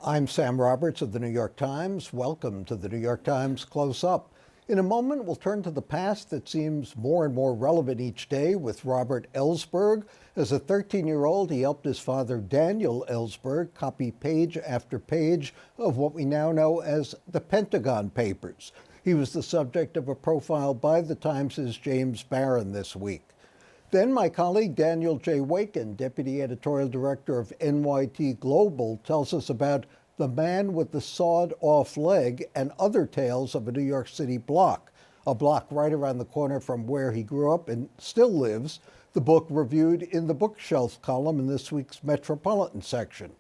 I'm Sam Roberts of the New York Times. Welcome to the New York Times Close Up. In a moment, we'll turn to the past that seems more and more relevant each day with Robert Ellsberg. As a 13-year-old, he helped his father, Daniel Ellsberg, copy page after page of what we now know as the Pentagon Papers. He was the subject of a profile by the Times' James Barron this week. Then my colleague Daniel J. Wakin, Deputy Editorial Director of Nyt Global, tells us about the man with the sawed-off leg and other tales of a New York City block, a block right around the corner from where he grew up and still lives, the book reviewed in the bookshelf column in this week's Metropolitan section.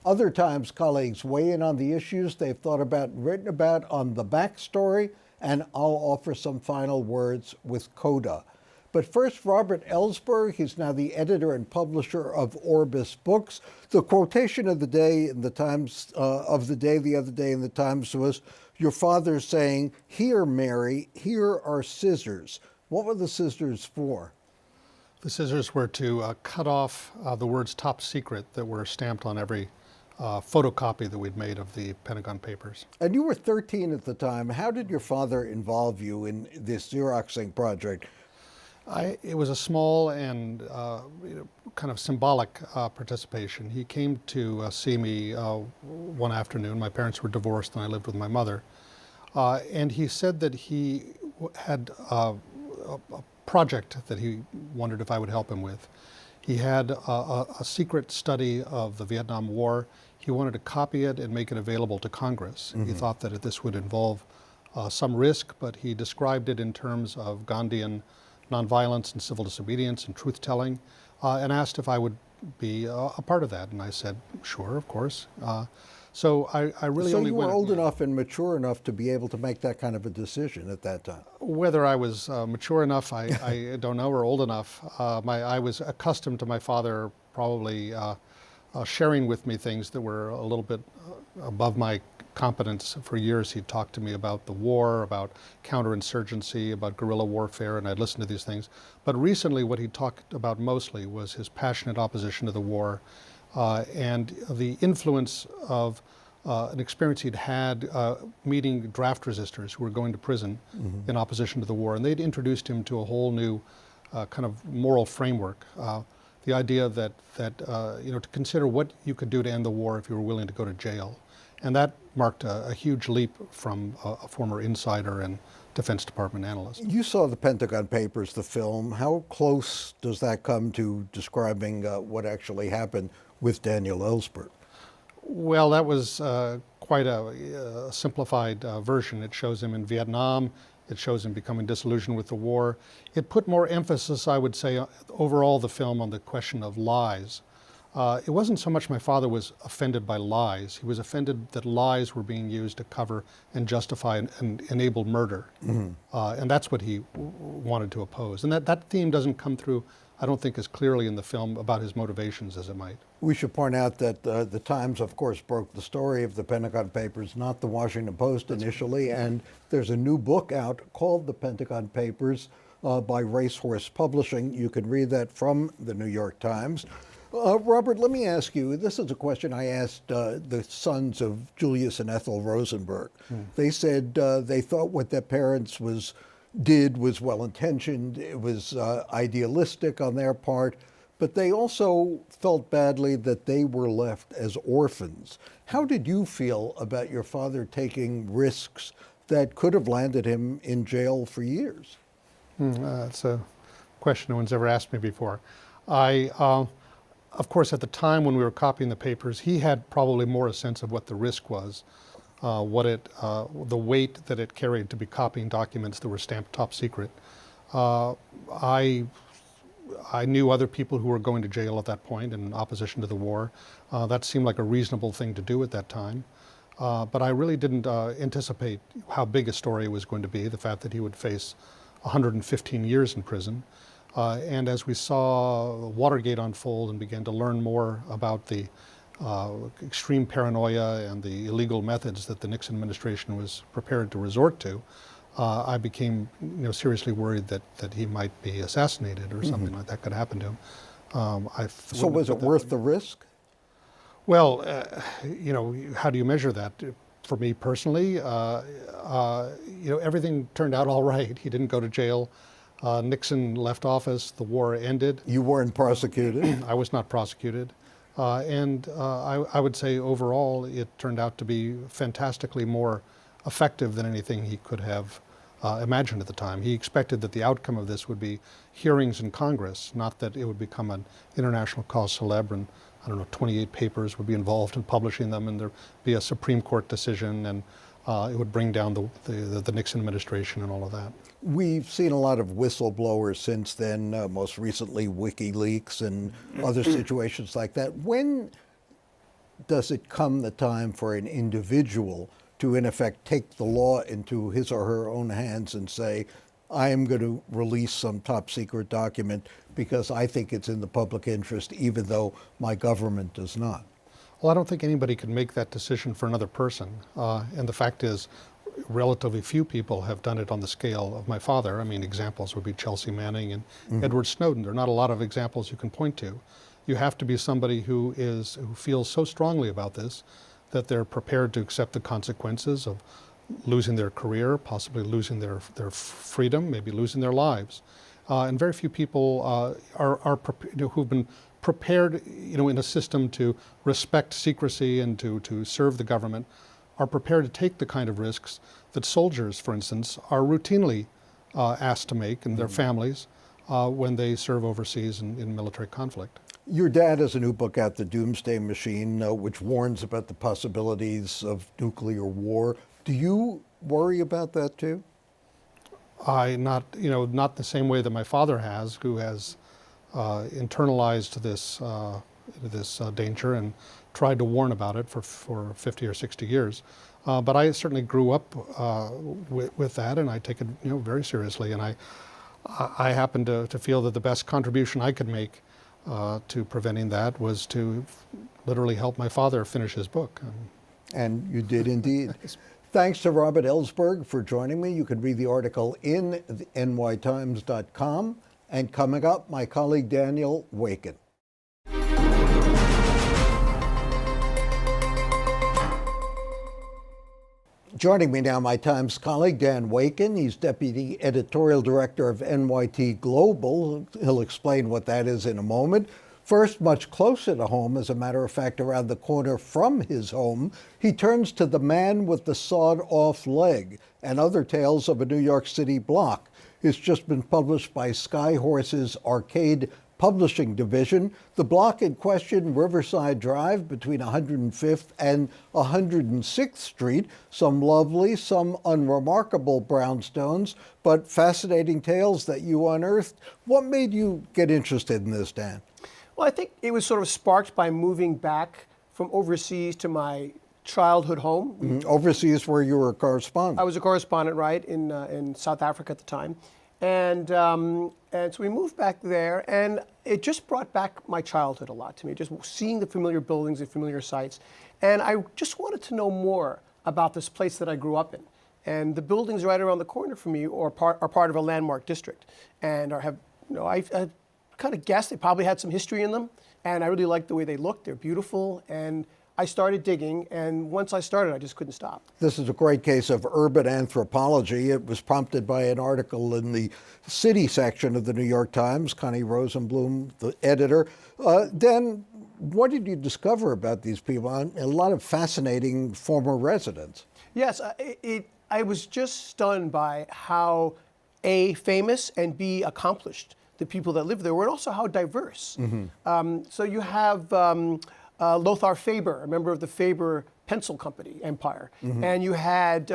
Other Times colleagues weigh in on the issues they've thought about and written about on the backstory, and I'll offer some final words with Coda. But first, Robert Ellsberg. He's now the editor and publisher of Orbis Books. The quotation of the day in the Times, the other day in the Times was your father saying, "Here, Mary, here are scissors." What were the scissors for? The scissors were to cut off the words "top secret" that were stamped on every photocopy that we'd made of the Pentagon Papers. And you were 13 at the time. How did your father involve you in this Xeroxing project? It was a small and kind of symbolic participation. He came to see me one afternoon. My parents were divorced and I lived with my mother. And he said that he had a project that he wondered if I would help him with. He had a secret study of the Vietnam War. He wanted to copy it and make it available to Congress. Mm-hmm. He thought that this would involve some risk, but he described it in terms of Gandhian nonviolence and civil disobedience and truth-telling, and asked if I would be a part of that. And I said, sure, of course. So I really so only you were went, old enough and mature enough to be able to make that kind of a decision at that time? Whether I was mature enough, I don't know, or old enough. I was accustomed to my father probably sharing with me things that were a little bit above my competence. For years he'd talked to me about the war, about counterinsurgency, about guerrilla warfare, and I'd listen to these things. But recently what he talked about mostly was his passionate opposition to the war and the influence of an experience he'd had meeting draft resistors who were going to prison in opposition to the war. And they'd introduced him to a whole new kind of moral framework. The idea that to consider what you could do to end the war if you were willing to go to jail. And that marked a huge leap from a former insider and Defense Department analyst. You saw the Pentagon Papers, the film. How close does that come to describing what actually happened with Daniel Ellsberg? Well, that was quite a simplified version. It shows him in Vietnam. It shows him becoming disillusioned with the war. It put more emphasis, I would say, overall the film on the question of lies. It wasn't so much my father was offended by lies. He was offended that lies were being used to cover and justify and enable murder. Mm-hmm. And that's what he wanted to oppose. And that theme doesn't come through, I don't think, as clearly in the film about his motivations as it might. We should point out that the Times, of course, broke the story of the Pentagon Papers, not the Washington Post initially. And there's a new book out called The Pentagon Papers by Racehorse Publishing. You can read that from the New York Times. Robert, let me ask you, this is a question I asked the sons of Julius and Ethel Rosenberg. They said they thought what their parents did was well-intentioned, it was idealistic on their part, but they also felt badly that they were left as orphans. How did you feel about your father taking risks that could have landed him in jail for years? That's a question no one's ever asked me before. Of course, at the time when we were copying the papers, he had probably more a sense of what the risk was, the weight that it carried to be copying documents that were stamped top secret. I knew other people who were going to jail at that point in opposition to the war. That seemed like a reasonable thing to do at that time. But I really didn't anticipate how big a story it was going to be, the fact that he would face 115 years in prison. And as we saw Watergate unfold and began to learn more about the extreme paranoia and the illegal methods that the Nixon administration was prepared to resort to, I became seriously worried that he might be assassinated or something like that could happen to him. So was it worth the risk? Well, how do you measure that? For me personally, everything turned out all right. He didn't go to jail. Nixon left office. The war ended. You weren't prosecuted? I was not prosecuted. I would say overall it turned out to be fantastically more effective than anything he could have imagined at the time. He expected that the outcome of this would be hearings in Congress, not that it would become an international cause célèbre and 28 papers would be involved in publishing them, and there'd be a Supreme Court decision, and it would bring down the Nixon administration and all of that. We've seen a lot of whistleblowers since then, most recently WikiLeaks and other situations like that. When does it come the time for an individual to, in effect, take the law into his or her own hands and say, I am going to release some top secret document because I think it's in the public interest, even though my government does not? Well, I don't think anybody could make that decision for another person. And the fact is, relatively few people have done it on the scale of my father. I mean, examples would be Chelsea Manning and Edward Snowden. There are not a lot of examples you can point to. You have to be somebody who feels so strongly about this that they're prepared to accept the consequences of losing their career, possibly losing their freedom, maybe losing their lives. And very few people who've been prepared, in a system to respect secrecy and to serve the government, are prepared to take the kind of risks that soldiers, for instance, are routinely asked to make, and their families, when they serve overseas in military conflict. Your dad has a new book out, The Doomsday Machine, which warns about the possibilities of nuclear war. Do you worry about that too? Not the same way that my father has, who has internalized this danger and tried to warn about it for 50 or 60 years. But I certainly grew up with that, and I take it very seriously. And I happen to feel that the best contribution I could make to preventing that was to literally help my father finish his book. And you did indeed. Thanks to Robert Ellsberg for joining me. You can read the article in nytimes.com. And coming up, my colleague Daniel Wakin. Joining me now, my Times colleague, Dan Wakin. He's Deputy Editorial Director of Nyt Global. He'll explain what that is in a moment. First, much closer to home, as a matter of fact, around the corner from his home, he turns to The Man with the Sawed-Off Leg and other tales of a New York City block. It's just been published by Skyhorse's Arcade Publishing Division. The block in question, Riverside Drive, between 105th and 106th Street. Some lovely, some unremarkable brownstones, but fascinating tales that you unearthed. What made you get interested in this, Dan? Well, I think it was sort of sparked by moving back from overseas to my childhood home. Overseas, where you were a correspondent. I was a correspondent, right, in South Africa at the time. And so we moved back there, and it just brought back my childhood a lot to me, just seeing the familiar buildings and familiar sights. And I just wanted to know more about this place that I grew up in. And the buildings right around the corner from me are part of a landmark district. And I kind of guessed they probably had some history in them. And I really liked the way they looked. They're beautiful. And I started digging, and once I started, I just couldn't stop. This is a great case of urban anthropology. It was prompted by an article in the city section of the New York Times, Connie Rosenblum, the editor. Dan, what did you discover about these people? A lot of fascinating former residents. Yes, I was just stunned by how, A, famous, and B, accomplished the people that lived there were, and also how diverse. So you have Lothar Faber, a member of the Faber Pencil Company empire. And you had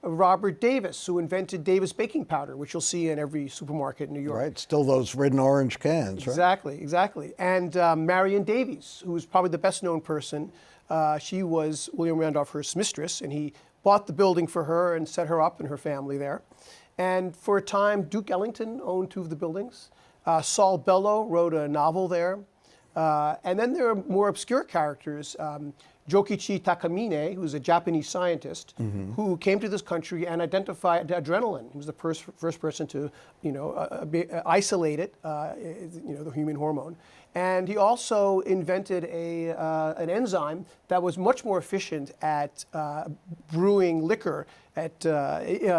Robert Davis, who invented Davis baking powder, which you'll see in every supermarket in New York. Right, still those red and orange cans, right? Exactly. And Marion Davies, who was probably the best known person. She was William Randolph Hearst's mistress, and he bought the building for her and set her up and her family there. And for a time, Duke Ellington owned two of the buildings. Saul Bellow wrote a novel there. And then there are more obscure characters. Jokichi Takamina, who's a Japanese scientist, who came to this country and identified adrenaline. He was the first person to, isolate it, the human hormone. And he also invented an enzyme that was much more efficient at brewing liquor, at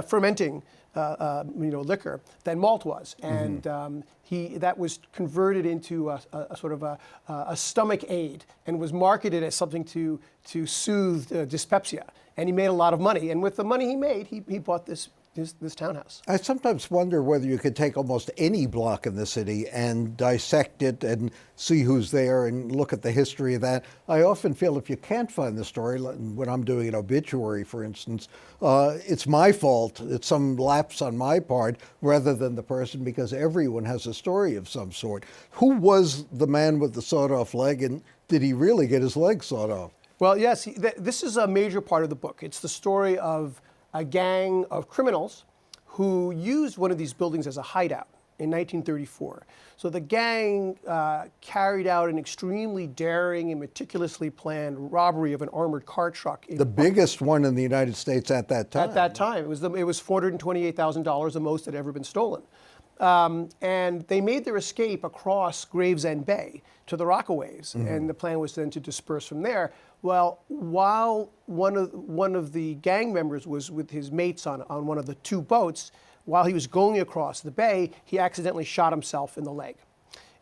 fermenting liquor than malt was. And that was converted into a sort of a stomach aid and was marketed as something to soothe dyspepsia. And he made a lot of money. And with the money he made, he bought this townhouse. I sometimes wonder whether you could take almost any block in the city and dissect it and see who's there and look at the history of that. I often feel if you can't find the story, when I'm doing an obituary, for instance, it's my fault. It's some lapse on my part rather than the person, because everyone has a story of some sort. Who was the man with the sawed-off leg, and did he really get his leg sawed off? Well, yes, this is a major part of the book. It's the story of a gang of criminals who used one of these buildings as a hideout in 1934. So the gang carried out an extremely daring and meticulously planned robbery of an armored car truck. The biggest one in the United States at that time. At that time. It was $428,000, the most that had ever been stolen. And they made their escape across Gravesend Bay to the Rockaways, and the plan was then to disperse from there. Well, while one of the gang members was with his mates on one of the two boats, while he was going across the bay, he accidentally shot himself in the leg.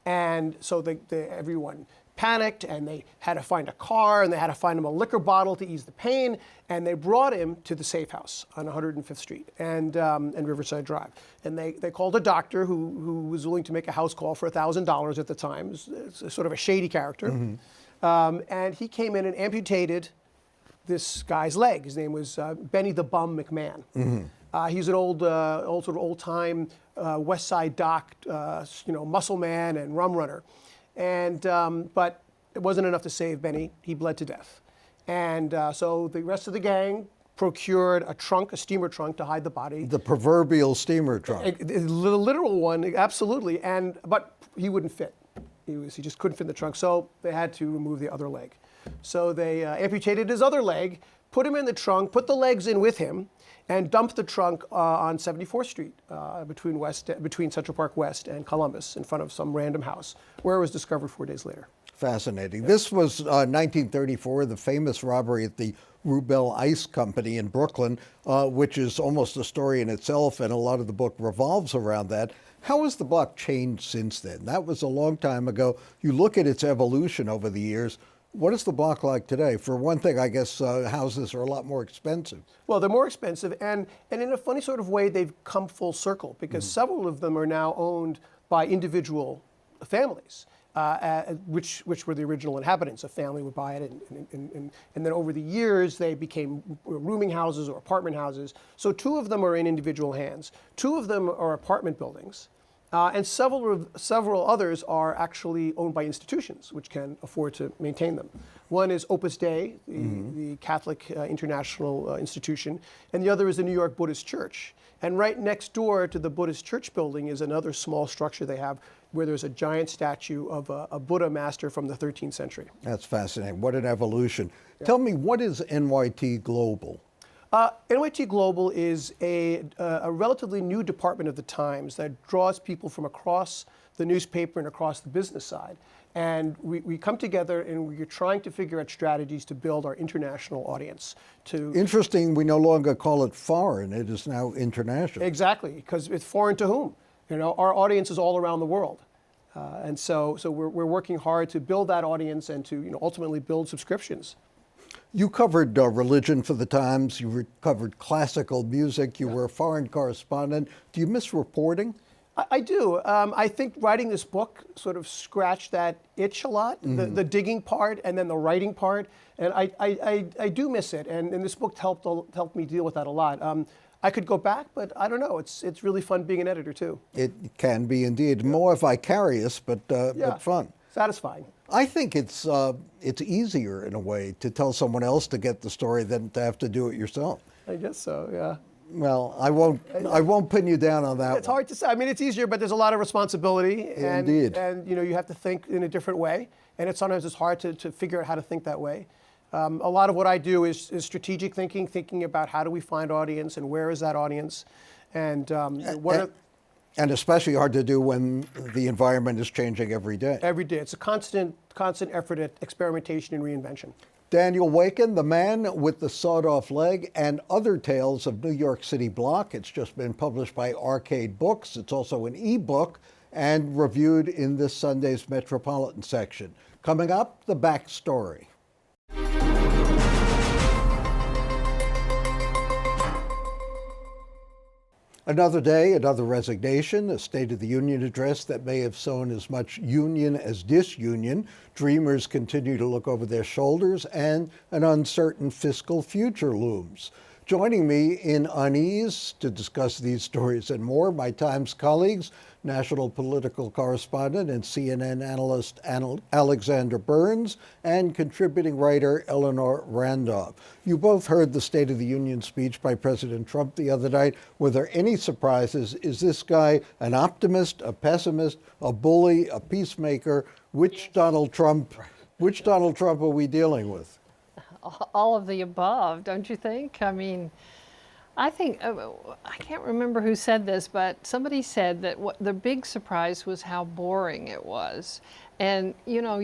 And so everyone panicked, and they had to find a car, and they had to find him a liquor bottle to ease the pain, and they brought him to the safe house on 105th Street and Riverside Drive. And they called a doctor who was willing to make a house call for $1,000 at the time. It's sort of a shady character. And he came in and amputated this guy's leg. His name was Benny the Bum McMahon. He's an old-time West Side doc, muscle man and rum runner. And but it wasn't enough to save Benny. He bled to death. And so the rest of the gang procured a steamer trunk to hide the body. The proverbial steamer trunk. The literal one, absolutely. But he wouldn't fit. He just couldn't fit in the trunk. So they had to remove the other leg. So they amputated his other leg, put him in the trunk, put the legs in with him, and dumped the trunk on 74th Street between Central Park West and Columbus in front of some random house, where it was discovered 4 days later. Fascinating. This was 1934, the famous robbery at the Rubel Ice Company in Brooklyn, which is almost a story in itself, and a lot of the book revolves around that. How has the block changed since then? That was a long time ago. You look at its evolution over the years. What is the block like today? For one thing, I guess houses are a lot more expensive. Well, they're more expensive, and in a funny sort of way, they've come full circle, because several of them are now owned by individual families, which were the original inhabitants. A family would buy it, and then over the years, they became rooming houses or apartment houses. So 2 of them are in individual hands. 2 of them are apartment buildings. And several others are actually owned by institutions, which can afford to maintain them. One is Opus Dei, the Catholic international institution, and the other is the New York Buddhist Church. And right next door to the Buddhist Church building is another small structure they have, where there's a giant statue of a Buddha master from the 13th century. That's fascinating. What an evolution. Yeah. Tell me, what is NYT Global? NYT Global is a relatively new department of the Times that draws people from across the newspaper and across the business side. And we come together and we're trying to figure out strategies to build our international audience. Interesting, we no longer call it foreign, it is now international. Exactly, because it's foreign to whom? Our audience is all around the world. And so we're working hard to build that audience and to ultimately build subscriptions. You covered religion for the Times, you covered classical music, you were a foreign correspondent. Do you miss reporting? I do. I think writing this book sort of scratched that itch a lot, the digging part and then the writing part. And I do miss it. And this book helped me deal with that a lot. I could go back, but I don't know. It's really fun being an editor, too. It can be indeed. More vicarious, but fun. Satisfying. I think it's easier in a way to tell someone else to get the story than to have to do it yourself. I guess so, yeah. Well, I won't pin you down on that. It's hard to say. I mean, it's easier, but there's a lot of responsibility, and Indeed. And you have to think in a different way. and sometimes it's hard to figure out how to think that way. A lot of what I do is strategic thinking about how do we find audience and where is that audience, and what are... And especially hard to do when the environment is changing every day. Every day. It's a constant effort at experimentation and reinvention. Daniel Wakin, The Man with the Sawed-Off Leg, and Other Tales of New York City Block. It's just been published by Arcade Books. It's also an ebook and reviewed in this Sunday's Metropolitan section. Coming up, the backstory. Another day, another resignation, a State of the Union address that may have sown as much union as disunion. Dreamers continue to look over their shoulders, and an uncertain fiscal future looms. Joining me in unease to discuss these stories and more, my Times colleagues, national political correspondent and CNN analyst Alexander Burns, and contributing writer Eleanor Randolph. You both heard the State of the Union speech by President Trump the other night. Were there any surprises? Is this guy an optimist, a pessimist, a bully, a peacemaker? Which Donald Trump are we dealing with? All of the above, don't you think? I mean, I think, I can't remember who said this, but somebody said that the big surprise was how boring it was. And, you know,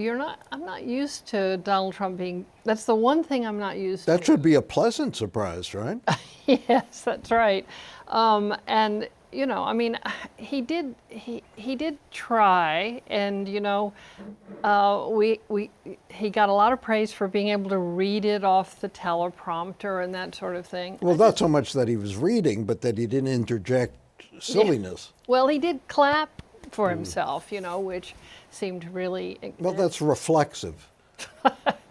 I'm not used to Donald Trump being, that's the one thing I'm not used to. That should be a pleasant surprise, right? Yes, that's right. And, you know, I mean, he did try, and, you know, he got a lot of praise for being able to read it off the teleprompter and that sort of thing. Well, not so much that he was reading, but that he didn't interject silliness. Yeah. Well, he did clap for himself, you know, which seemed really... Well, that's reflexive.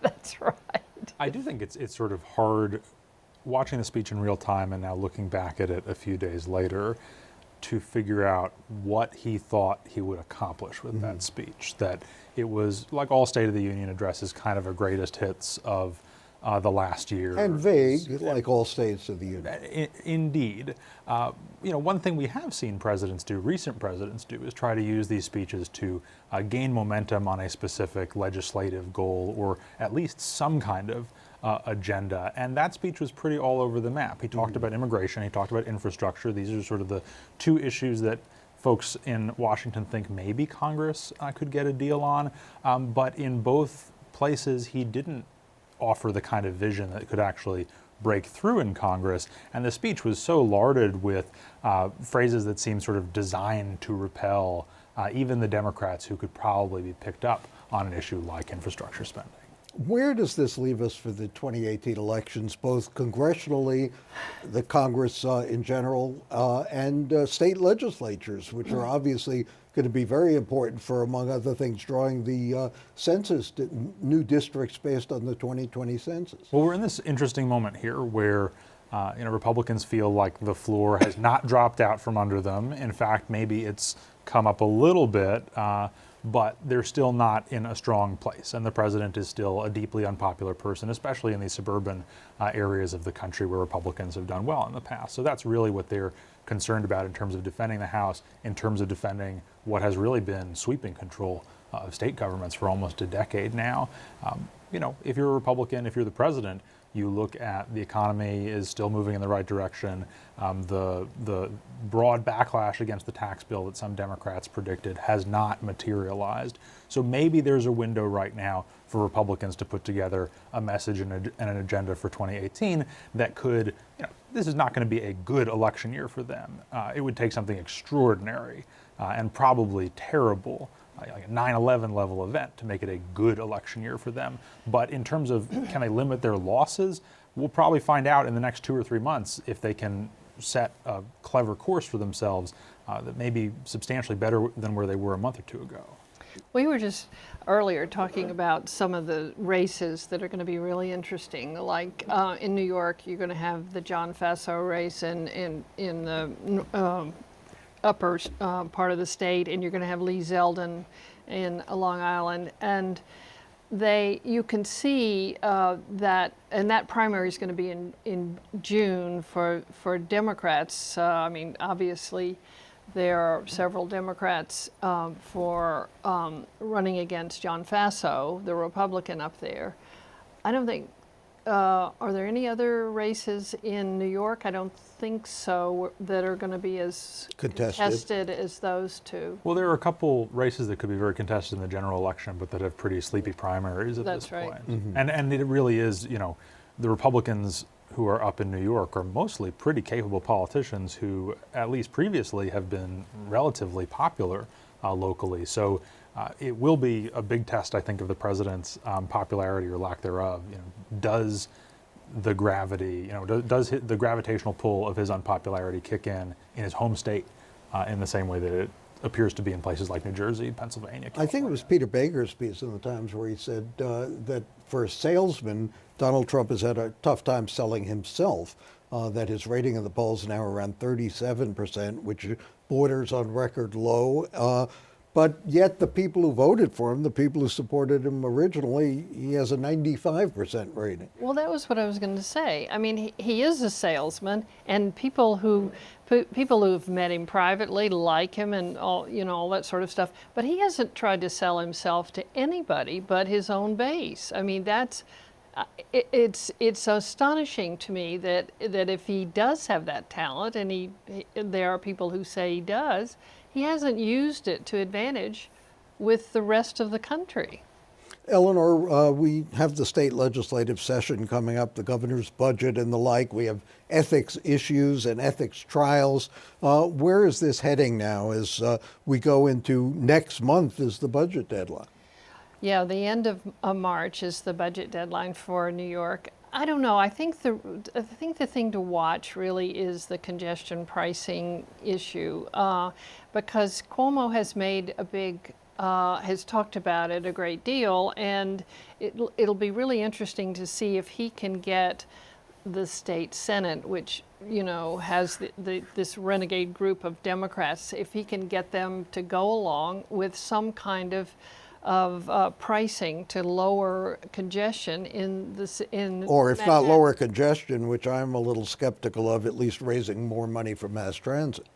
That's right. I do think it's sort of hard watching the speech in real time and now looking back at it a few days later to figure out what he thought he would accomplish with that speech. That it was, like all State of the Union addresses, kind of a greatest hits of the last year. And vague, like all states of the Union. Indeed. You know, one thing we have seen presidents do, recent presidents do, is try to use these speeches to gain momentum on a specific legislative goal, or at least some kind of agenda. And that speech was pretty all over the map. He talked about immigration, he talked about infrastructure. These are sort of the two issues that folks in Washington think maybe Congress could get a deal on. But in both places, he didn't offer the kind of vision that could actually break through in Congress. And the speech was so larded with phrases that seemed sort of designed to repel even the Democrats who could probably be picked up on an issue like infrastructure spending. Where does this leave us for the 2018 elections, both congressionally, the Congress in general, and state legislatures, which are obviously going to be very important for, among other things, drawing the census, new districts based on the 2020 census? Well, we're in this interesting moment here where you know, Republicans feel like the floor has not dropped out from under them. In fact, maybe it's come up a little bit, but they're still not in a strong place. And the president is still a deeply unpopular person, especially in these suburban areas of the country where Republicans have done well in the past. So that's really what they're concerned about in terms of defending the House, in terms of defending what has really been sweeping control of state governments for almost a decade now. You know, if you're a Republican, if you're the president, you look at the economy is still moving in the right direction. The broad backlash against the tax bill that some Democrats predicted has not materialized. So maybe there's a window right now for Republicans to put together a message and an agenda for 2018 that could, you know, this is not going to be a good election year for them. It would take something extraordinary and probably terrible, like a 9/11 level event, to make it a good election year for them. But in terms of can they limit their losses, we'll probably find out in the next 2 or 3 months if they can set a clever course for themselves that may be substantially better than where they were a month or two ago. We were just earlier talking about some of the races that are going to be really interesting. Like in New York, you're going to have the John Faso race in the upper part of the state, and you're going to have Lee Zeldin in Long Island. And you can see that, and that primary is going to be in June for Democrats. I mean, obviously, There are several Democrats for running against John Faso, the Republican up there. I don't think, are there any other races in New York? I don't think so, that are going to be as contested as those two. Well, there are a couple races that could be very contested in the general election, but that have pretty sleepy primaries at this point. And it really is, you know, the Republicans who are up in New York are mostly pretty capable politicians who, at least previously, have been relatively popular locally. So it will be a big test, I think, of the president's popularity or lack thereof. You know, does the gravity, you know, does the gravitational pull of his unpopularity kick in his home state in the same way that it appears to be in places like New Jersey, Pennsylvania, California? I think it was Peter Baker's piece in the Times where he said that for a salesman, Donald Trump has had a tough time selling himself, that his rating in the polls now around 37%, which borders on record low. But yet the people who voted for him, the people who supported him originally, he has a 95% rating. Well, that was what I was going to say. I mean, he is a salesman, and people who've met him privately like him and all, you know, all that sort of stuff. But he hasn't tried to sell himself to anybody but his own base. I mean, that's it's astonishing to me that if he does have that talent, and there are people who say he does, he hasn't used it to advantage with the rest of the country. Eleanor, we have the state legislative session coming up, the governor's budget and the like. We have ethics issues and ethics trials. Where is this heading now as we go into next month is the budget deadline? Yeah, the end of March is the budget deadline for New York. I don't know. I think the thing to watch really is the congestion pricing issue, because Cuomo has made a big, has talked about it a great deal, and it'll be really interesting to see if he can get the state Senate, which, you know, has this renegade group of Democrats, if he can get them to go along with some kind of pricing to lower congestion or if not lower congestion, which I'm a little skeptical of, at least raising more money for mass transit.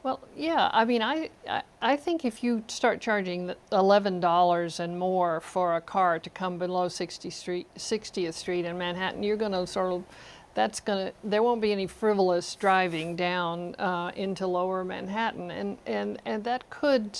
Well, yeah, I mean, I think if you start charging $11 and more for a car to come below 60th Street in Manhattan, you're going to there won't be any frivolous driving down into lower Manhattan, and that could.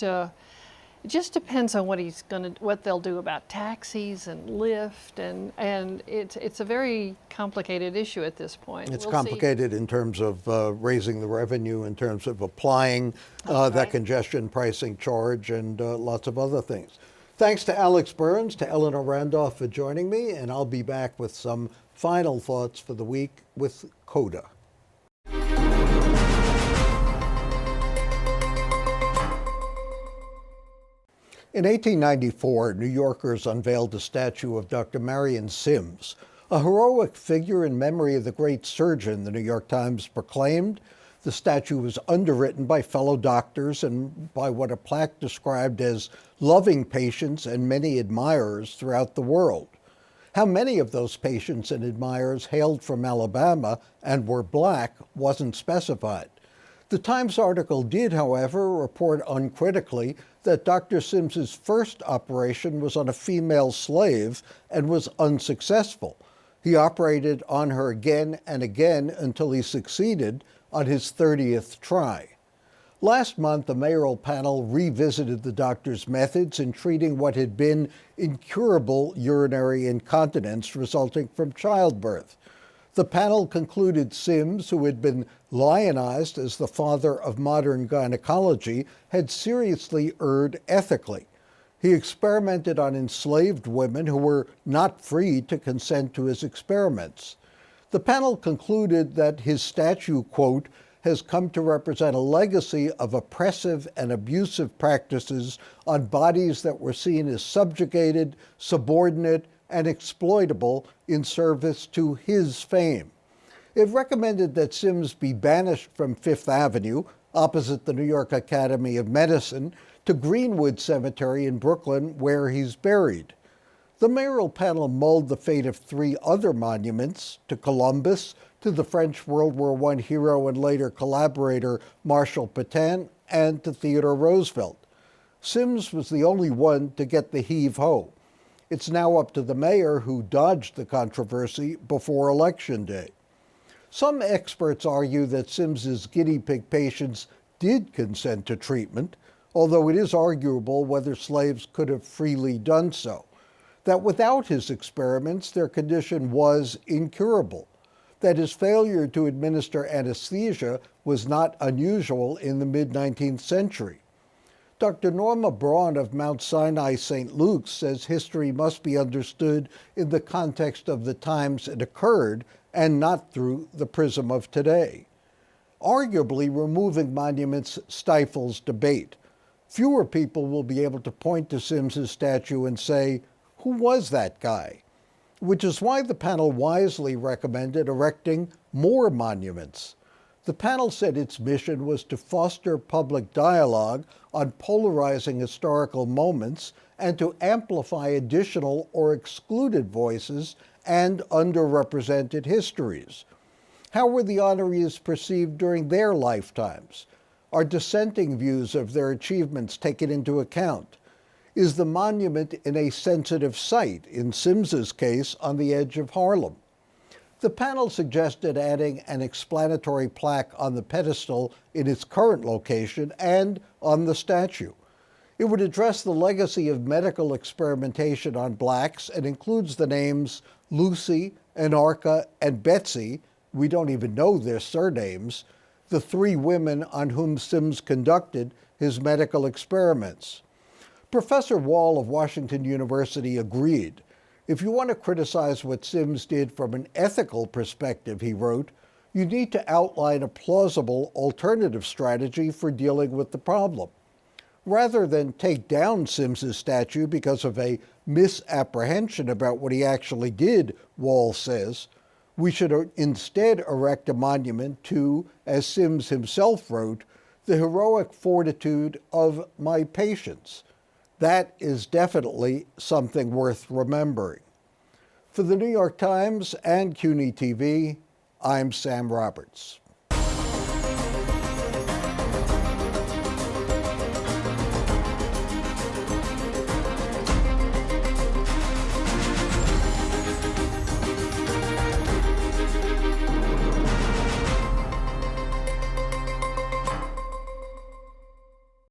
It just depends on what they'll do about taxis and Lyft, and it's a very complicated issue at this point. It's complicated in terms of raising the revenue, in terms of applying that congestion pricing charge, and lots of other things. Thanks to Alex Burns, to Eleanor Randolph for joining me, and I'll be back with some final thoughts for the week with Coda. In 1894, New Yorkers unveiled a statue of Dr. Marion Sims, a heroic figure in memory of the great surgeon, the New York Times proclaimed. The statue was underwritten by fellow doctors and by what a plaque described as loving patients and many admirers throughout the world. How many of those patients and admirers hailed from Alabama and were black wasn't specified. The Times article did, however, report uncritically that Dr. Sims's first operation was on a female slave and was unsuccessful. He operated on her again and again until he succeeded on his 30th try. Last month, a mayoral panel revisited the doctor's methods in treating what had been incurable urinary incontinence resulting from childbirth. The panel concluded Sims, who had been lionized as the father of modern gynecology, had seriously erred ethically. He experimented on enslaved women who were not free to consent to his experiments. The panel concluded that his statue, quote, has come to represent a legacy of oppressive and abusive practices on bodies that were seen as subjugated, subordinate, and exploitable in service to his fame. It recommended that Sims be banished from Fifth Avenue, opposite the New York Academy of Medicine, to Greenwood Cemetery in Brooklyn, where he's buried. The mayoral panel mulled the fate of 3 other monuments, to Columbus, to the French World War I hero and later collaborator Marshal Pétain, and to Theodore Roosevelt. Sims was the only one to get the heave-ho. It's now up to the mayor, who dodged the controversy before Election Day. Some experts argue that Sims's guinea pig patients did consent to treatment, although it is arguable whether slaves could have freely done so. That without his experiments, their condition was incurable. That his failure to administer anesthesia was not unusual in the mid-19th century. Dr. Norma Braun of Mount Sinai St. Luke's says history must be understood in the context of the times it occurred and not through the prism of today. Arguably, removing monuments stifles debate. Fewer people will be able to point to Sims's statue and say, "Who was that guy?" Which is why the panel wisely recommended erecting more monuments. The panel said its mission was to foster public dialogue on polarizing historical moments and to amplify additional or excluded voices and underrepresented histories. How were the honorees perceived during their lifetimes? Are dissenting views of their achievements taken into account? Is the monument in a sensitive site, in Sims's case, on the edge of Harlem? The panel suggested adding an explanatory plaque on the pedestal in its current location and on the statue. It would address the legacy of medical experimentation on blacks and includes the names Lucy, Anarcha, and Betsy, we don't even know their surnames, the three women on whom Sims conducted his medical experiments. Professor Wall of Washington University agreed. If you want to criticize what Sims did from an ethical perspective, he wrote, you need to outline a plausible alternative strategy for dealing with the problem. Rather than take down Sims's statue because of a misapprehension about what he actually did, Wall says, we should instead erect a monument to, as Sims himself wrote, the heroic fortitude of my patients. That is definitely something worth remembering. For the New York Times and CUNY TV, I'm Sam Roberts.